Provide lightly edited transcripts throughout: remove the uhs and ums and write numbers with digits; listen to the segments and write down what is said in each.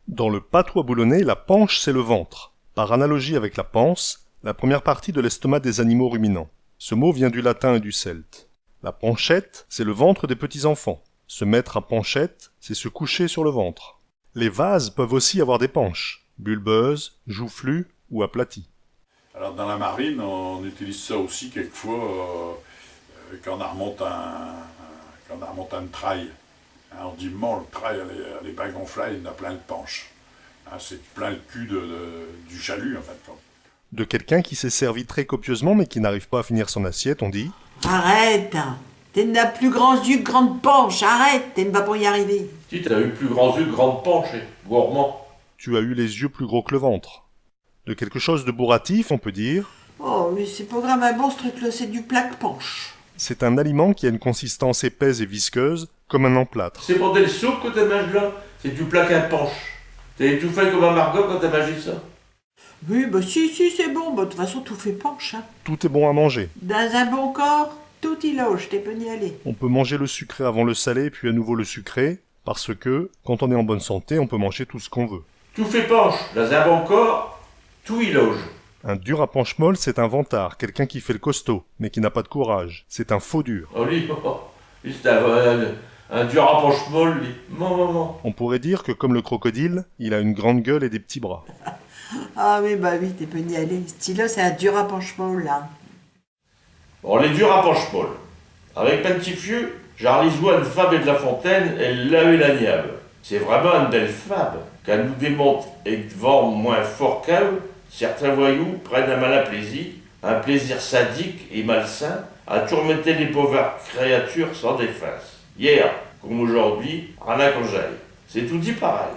Dans le patois boulonnais, la panche, c'est le ventre. Par analogie avec la panse, la première partie de l'estomac des animaux ruminants. Ce mot vient du latin et du celte. La panchette, c'est le ventre des petits-enfants. Se mettre à panchette, c'est se coucher sur le ventre. Les vases peuvent aussi avoir des panches, bulbeuses, joufflues ou aplaties. Alors dans la marine, on utilise ça aussi quelquefois quand on remonte une traille. Hein, on dit, bon, le trail, elle est pas gonflée, il en a plein de panches. Hein, c'est plein le cul du chalut, en fait. De quelqu'un qui s'est servi très copieusement mais qui n'arrive pas à finir son assiette, on dit « Arrête, t'es de plus grands yeux que grande panche, arrête, t'es pas pour y arriver. » Si, t'as eu plus grands yeux que grande panche, gourmand. Tu as eu les yeux plus gros que le ventre. De quelque chose de bourratif, on peut dire Oh, mais c'est pas vraiment bon ce truc-là, c'est du plaque-panche. c'est un aliment qui a une consistance épaisse et visqueuse, comme un emplâtre. C'est pour des soupes que t'as mangé là. C'est du plaque à panche. T'as étouffé comme un margot quand t'as mangé ça. Oui, bah si, c'est bon, bah de toute façon tout fait panche. Hein. Tout est bon à manger. Dans un bon corps, tout y loge, t'es pas y aller. On peut manger le sucré avant le salé, puis à nouveau le sucré, parce que, quand on est en bonne santé, on peut manger tout ce qu'on veut. Tout fait panche. Dans un bon corps, tout y loge. Un dur à panche molle, c'est un vantard, quelqu'un qui fait le costaud, mais qui n'a pas de courage. C'est un faux dur. Oh lui, c'est un dur à panche molle, lui. Maman. On pourrait dire que comme le crocodile, il a une grande gueule et des petits bras. Ah oui, bah oui, t'es pas y aller. Ce style-là, c'est un dur à panche-molle, là. Bon, les durs à panche molle. Avec Pantifieux, j'arrive à une fable de La Fontaine, elle l'a eu la niable. C'est vraiment une belle fable, qu'elle nous démontre et devant moins fort qu'elle, certains voyous prennent un malin plaisir, un plaisir sadique et malsain, à tourmenter les pauvres créatures sans défense. Hier, comme aujourd'hui, rien à qu'on j'aille. C'est tout dit pareil.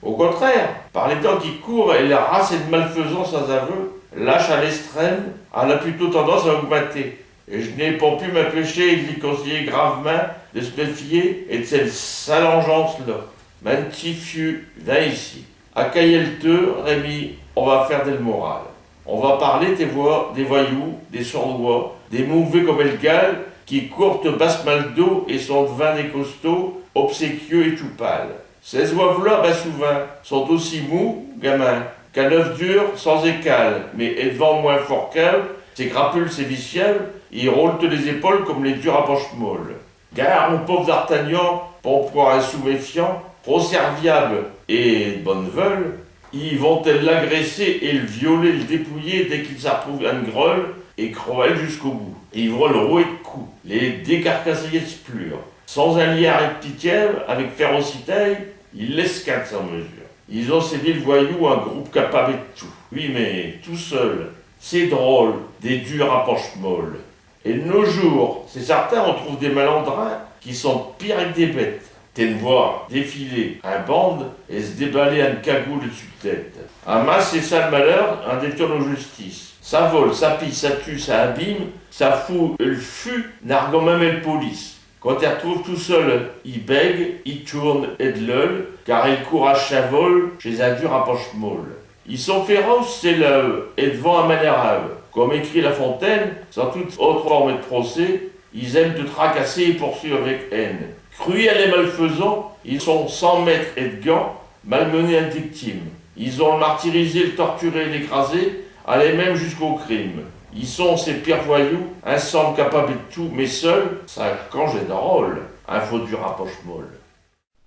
Au contraire, par les temps qui courent et la race et de malfaisants sans aveu, lâche à l'extrême, elle a plutôt tendance à augmenter. Et je n'ai pas pu m'empêcher de lui conseiller gravement de se méfier et de cette sale engeance-là. Mantifieux, viens ici. Accueille-le, Rémi, on va faire des morales. On va parler des voyous, des sournois, des mauvais comme Elgal, qui courent te basse mal d'eau et sont devant des costauds, obséquieux et tout pâles. Ces oives-là, ben souvent, sont aussi mous, gamins, qu'un œuf dur sans écale, mais est devant moins fort qu'elle, ces crapules, ces viciels, ils roulent les épaules comme les durs à panche molle. Gare, mon pauvre d'Artagnan, pour pouvoir un sous-méfiant, trop serviable et de bonne veule, ils vont-elles l'agresser et le violer, le dépouiller dès qu'ils s'approuvent à une greule et croient jusqu'au bout. Ils vont le rouer de coups, les décarcasser de splure. Sans un lien avec pitié, avec férocité, ils l'escadent sans mesure. Ils ont ces villes voyous un groupe capable de tout. Oui, mais tout seul. C'est drôle, des durs à panche molle. Et de nos jours, c'est certain, on trouve des malandrins qui sont pires que des bêtes. T'es de voir défiler un bande et se déballer une cagoule dessus de tête. Un masse et sale malheur, un détourne aux justices. Ça vole, ça pille, ça tue, ça abîme, ça fout le fût, narguant même le police. Quand il retrouve tout seul, il bègue, il tourne et de l'eul, car il court à cheval chez un dur à panche molle. Ils sont féroces, c'est le et devant un manérable. Comme écrit La Fontaine, sans toute autre forme de procès, ils aiment te tracasser et poursuivre avec haine. Cruels et malfaisants, ils sont sans maître et de gants, malmenés à victime. Ils ont le martyrisé, le torturé, l'écrasé, allaient même jusqu'au crime. Ils sont ces pires voyous, ensemble capables de tout, mais seuls, ça quand j'ai de rôle, un faux dur à poche molle.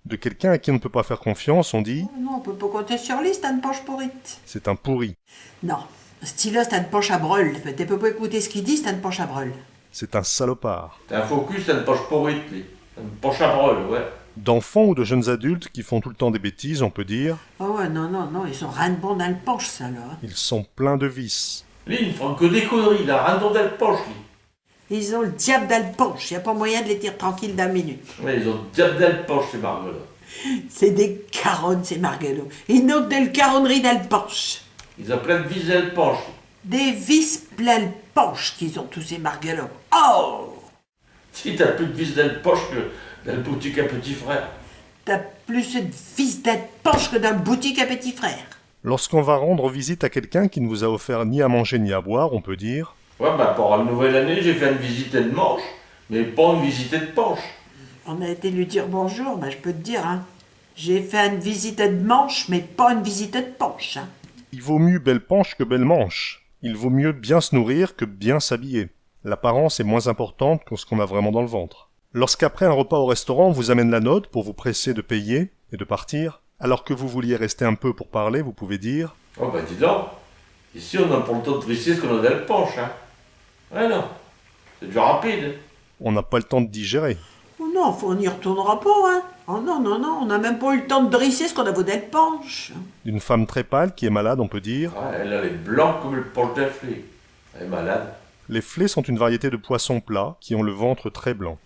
De quelqu'un à qui on ne peut pas faire confiance, on dit Non, on peut pas compter sur lui, c'est une panche pourrite. c'est un pourri. Non, ce style-là, c'est une panche à brûle. Tu peux pas écouter ce qu'il dit, c'est une panche à brûle. C'est un salopard. T'as un focus, t'as une poche pourrite, lui. Une poche à brûle, ouais. D'enfants ou de jeunes adultes qui font tout le temps des bêtises, on peut dire Oh ouais, non, ils sont rien de bon dans le panche, ça, là. ils sont pleins de vices. Lui, ils ne font que des conneries, il a rien dans la poche, lui. Ils ont le diable dans le panche, y a pas moyen de les tirer tranquilles d'un minute. Ouais, ils ont le diable dans la poche, ces margues-là. C'est des caronnes, ces marguelots. Ils n'ont que de la caronnerie dans le panche. Ils ont plein de vis dans la poche. Des vis plein de panche qu'ils ont, tous ces marguelots. Oh! Si t'as plus de vis dans la poche que dans la boutique à petit frère. T'as plus de vis dans le panche que dans la boutique à petit frère. Lorsqu'on va rendre visite à quelqu'un qui ne vous a offert ni à manger ni à boire, on peut dire Ouais, bah pour la nouvelle année, j'ai fait une visite de manche, mais pas une visite de penche. On a été lui dire bonjour, bah je peux te dire, hein. J'ai fait une visite de manche, mais pas une visite de panche. Hein. Il vaut mieux belle panche que belle manche. Il vaut mieux bien se nourrir que bien s'habiller. L'apparence est moins importante que ce qu'on a vraiment dans le ventre. Lorsqu'après un repas au restaurant, on vous amène la note pour vous presser de payer et de partir, alors que vous vouliez rester un peu pour parler, vous pouvez dire Oh bah dis donc, ici on n'a pas le temps de trisser ce qu'on a dans le penche, hein. Ouais non, c'est du rapide. « On n'a pas le temps de digérer ». Oh non, on n'y retournera pas, hein. Oh non, non, non, on n'a même pas eu le temps de dresser ce qu'on a vaudé de panche. D'une femme très pâle qui est malade, on peut dire Ah, elle est blanche comme le penche d'un flé. Elle est malade. Les flets sont une variété de poissons plats qui ont le ventre très blanc.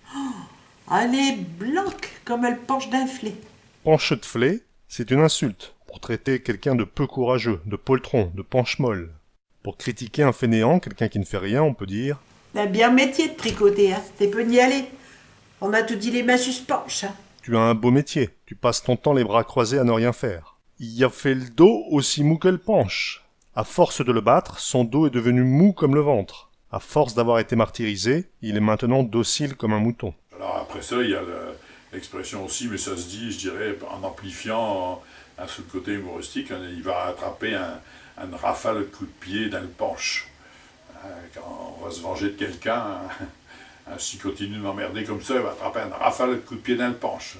Elle est blanche comme le penche d'un flé. Panche de flé, c'est une insulte pour traiter quelqu'un de peu courageux, de poltron, de panche molle. Pour critiquer un fainéant, quelqu'un qui ne fait rien, on peut dire C'est bien métier de tricoter, hein. T'es peu n'y aller. On a tout dit les mains suspenches, hein. Tu as un beau métier, tu passes ton temps les bras croisés à ne rien faire. Il a fait le dos aussi mou que le penche. À force de le battre, son dos est devenu mou comme le ventre. À force d'avoir été martyrisé, il est maintenant docile comme un mouton. Alors après ça, il y a l'expression aussi, mais ça se dit, je dirais, en amplifiant sur le côté humoristique, il va attraper une rafale de coups de pied dans le penche. Quand on va se venger de quelqu'un, s'il continue de m'emmerder comme ça, il va attraper une rafale de coups de pied dans le penche.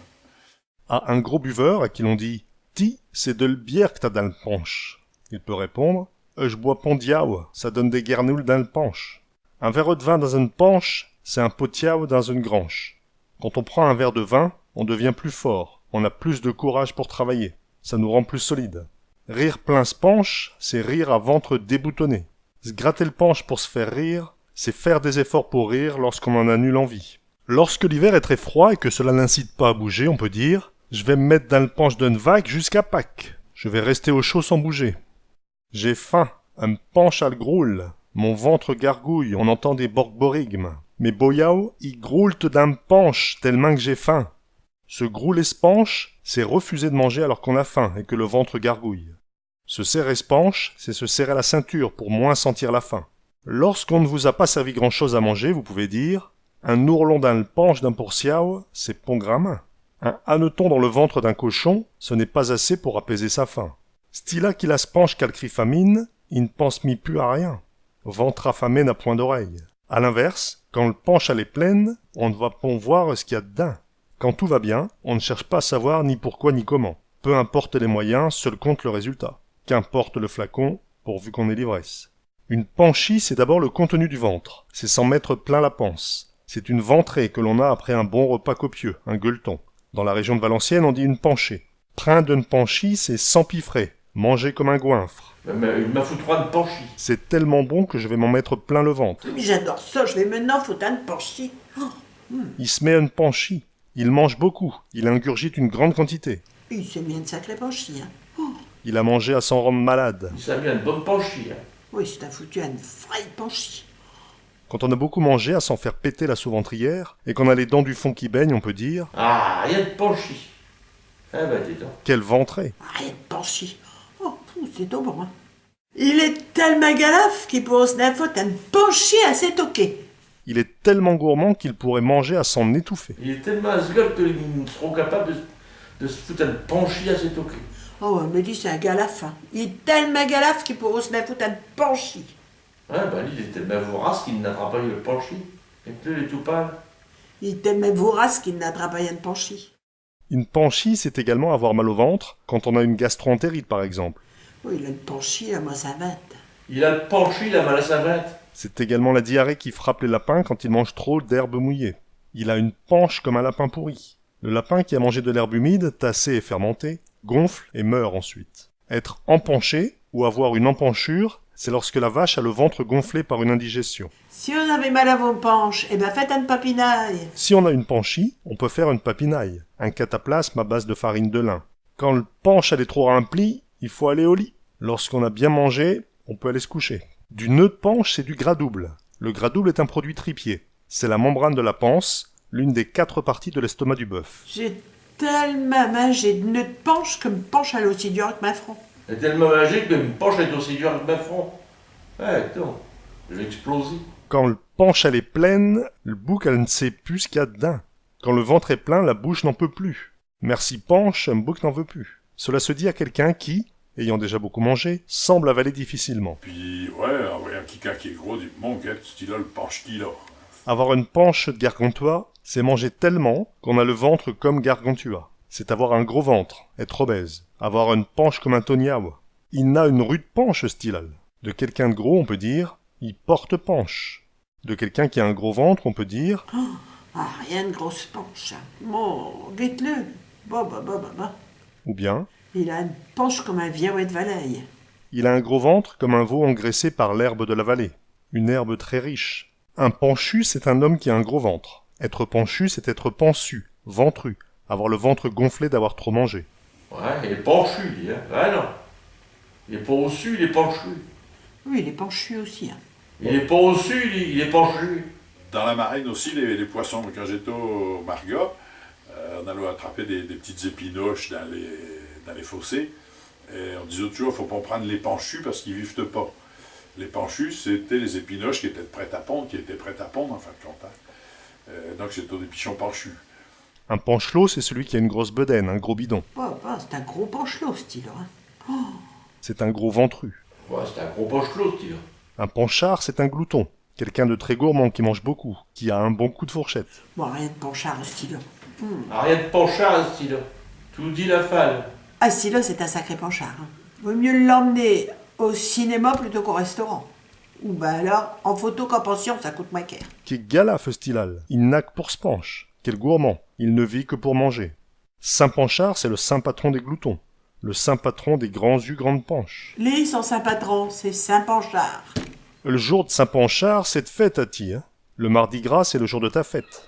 À un gros buveur à qui l'on dit « Ti, c'est de la bière que t'as dans le penche », il peut répondre « Je bois pondiao, ça donne des guernoules dans le penche ». Un verre de vin dans une penche, c'est un potiao dans une granche. Quand on prend un verre de vin, on devient plus fort, on a plus de courage pour travailler, ça nous rend plus solide. Rire plein se penche, c'est rire à ventre déboutonné. Se gratter le penche pour se faire rire, c'est faire des efforts pour rire lorsqu'on en a nulle envie. Lorsque l'hiver est très froid et que cela n'incite pas à bouger, on peut dire « Je vais me mettre dans le penche d'une vague jusqu'à Pâques. Je vais rester au chaud sans bouger. J'ai faim, un me penche à le groule. Mon ventre gargouille, on entend des borborigmes. Mes boyao, ils groulent d'un me penche tellement que j'ai faim. » Se grouler se penche, c'est refuser de manger alors qu'on a faim et que le ventre gargouille. Se serrer se penche, c'est se serrer la ceinture pour moins sentir la faim. Lorsqu'on ne vous a pas servi grand-chose à manger, vous pouvez dire « Un ourlon dans le penche d'un pourciao, c'est pon gramin. Un hanneton dans le ventre d'un cochon, ce n'est pas assez pour apaiser sa faim. Stila qui la se penche qu'elle crie famine, il ne pense mi plus à rien. Ventre affamé n'a point d'oreille. À l'inverse, quand le penche elle est pleine, on ne va pas voir ce qu'il y a dedans. Quand tout va bien, on ne cherche pas à savoir ni pourquoi ni comment. Peu importe les moyens, seul compte le résultat. Qu'importe le flacon, pourvu qu'on ait l'ivresse. Une panchie, c'est d'abord le contenu du ventre. C'est s'en mettre plein la panse. C'est une ventrée que l'on a après un bon repas copieux, un gueuleton. Dans la région de Valenciennes, on dit une penchée. Prin d'une panchie, c'est s'empiffrer, manger comme un goinfre. Mais il m'a foutu une penchie. C'est tellement bon que je vais m'en mettre plein le ventre. Mais j'adore ça, je vais maintenant foutre un penchi. Il se met à une panchie. Il mange beaucoup. Il ingurgite une grande quantité. Il s'est mis une sacrée penchi, hein. Il a mangé à s'en rendre malade. Il s'est mis une bonne penchie, hein. Oui, c'est un foutu une vraie penchi. Quand on a beaucoup mangé à s'en faire péter la sous-ventrière, et qu'on a les dents du fond qui baignent, on peut dire Ah, rien de penchie. Eh ben dis donc. « Quelle ventrée !» Rien de penchi. Oh, c'est tout bon, hein. Il est tellement galaf qu'il pourrait se foutre une penchi à ses toquets. Il est tellement gourmand qu'il pourrait manger à s'en étouffer. Il est tellement asgul qu'ils seront capables de se foutre une penchie à ses toquets. Oh, on me dit c'est un galaf, hein. Il est tellement galaf qu'il pourrait se foutre une penchi. Ouais, ben lui, il était tellement vorace qu'il n'attrape pas eu le penchie. Et puis, il est tout pâle. Il est tellement vorace qu'il n'attrape pas une penchi. Une panchie, c'est également avoir mal au ventre, quand on a une gastroentérite par exemple. Oui, il a une penchi à ma savate. Il a le penchie, il a mal à sa vête. C'est également la diarrhée qui frappe les lapins quand ils mangent trop d'herbes mouillées. Il a une penche comme un lapin pourri. Le lapin qui a mangé de l'herbe humide, tassée et fermentée, gonfle et meurt ensuite. Être empanché, ou avoir une empanchure, c'est lorsque la vache a le ventre gonflé par une indigestion. Si vous avez mal à vos penches, eh ben faites une papinaille. Si on a une panchie, on peut faire une papinaille, un cataplasme à base de farine de lin. Quand le penche elle est trop remplie, il faut aller au lit. Lorsqu'on a bien mangé, on peut aller se coucher. Du nœud de panche, c'est du gras double. Le gras double est un produit tripier. C'est la membrane de la panse, l'une des 4 parties de l'estomac du bœuf. J'ai tellement mangé de nœuds de penche que me penche à aussi dur que ma front. Il est tellement magique que une penche est aussi dure que ma front. Ouais, donc, je vais exploser. Quand le penche elle est pleine, le bouc elle ne sait plus ce qu'il y a dedans. Quand le ventre est plein, la bouche n'en peut plus. Merci panche, un bouc n'en veut plus. Cela se dit à quelqu'un qui, ayant déjà beaucoup mangé, semble avaler difficilement. Puis, ouais, un quelqu'un qui est gros dit, mon gars, tu là le penche qui là. Avoir une panche de gargantua, c'est manger tellement qu'on a le ventre comme gargantua. C'est avoir un gros ventre, être obèse. Avoir une panche comme un toniao. Il n'a une rude panche, Stilal. De quelqu'un de gros, on peut dire, il porte panche. De quelqu'un qui a un gros ventre, on peut dire, Ah, rien de grosse panche. Bon, dites-le. Bah. ou bien, Il a une panche comme un vierouet de Valaille. il a un gros ventre comme un veau engraissé par l'herbe de la vallée. Une herbe très riche. Un penchu, c'est un homme qui a un gros ventre. Être penchu, c'est être pensu, ventru, avoir le ventre gonflé d'avoir trop mangé. Ouais, il est penchu, lui, hein. Ah non. Il est pas au sud, il est penchu. Oui, il est penchu aussi. Hein. Il est pas au sud, il est penchu. Dans la marine aussi, les poissons, quand j'étais au Marga, on allait attraper des petites épinoches dans les fossés. Et on disait toujours, il ne faut pas prendre les penchus parce qu'ils ne vivent pas. Les penchus, c'était les épinoches qui étaient prêtes à pondre, en fin de compte. Hein. Donc c'était des pichons penchus. Un panchelot, c'est celui qui a une grosse bedaine, un gros bidon. C'est un gros panchelot, ce style. Hein. C'est un gros ventru. Ouais, c'est un gros poche-clos, ce là. Un panchard, c'est un glouton. Quelqu'un de très gourmand qui mange beaucoup, qui a un bon coup de fourchette. Bon, rien de panchard, ce style. Rien de penchard, ce là. Tout dit la falle. Ah, ce style, c'est un sacré panchard. Hein. Vaut mieux l'emmener au cinéma plutôt qu'au restaurant. Ou ben alors, en photo qu'en pension, ça coûte moins cher. Qui galaf, Stilal. Il n'a que pour se penche. Quel gourmand. Il ne vit que pour manger. Saint Panchard, c'est le saint patron des gloutons. Le saint patron des grands yeux grandes panches. Les sont Saint-Patron, c'est Saint-Panchard. Le jour de Saint Panchard, c'est de fête à ti, hein. Le mardi gras, c'est le jour de ta fête.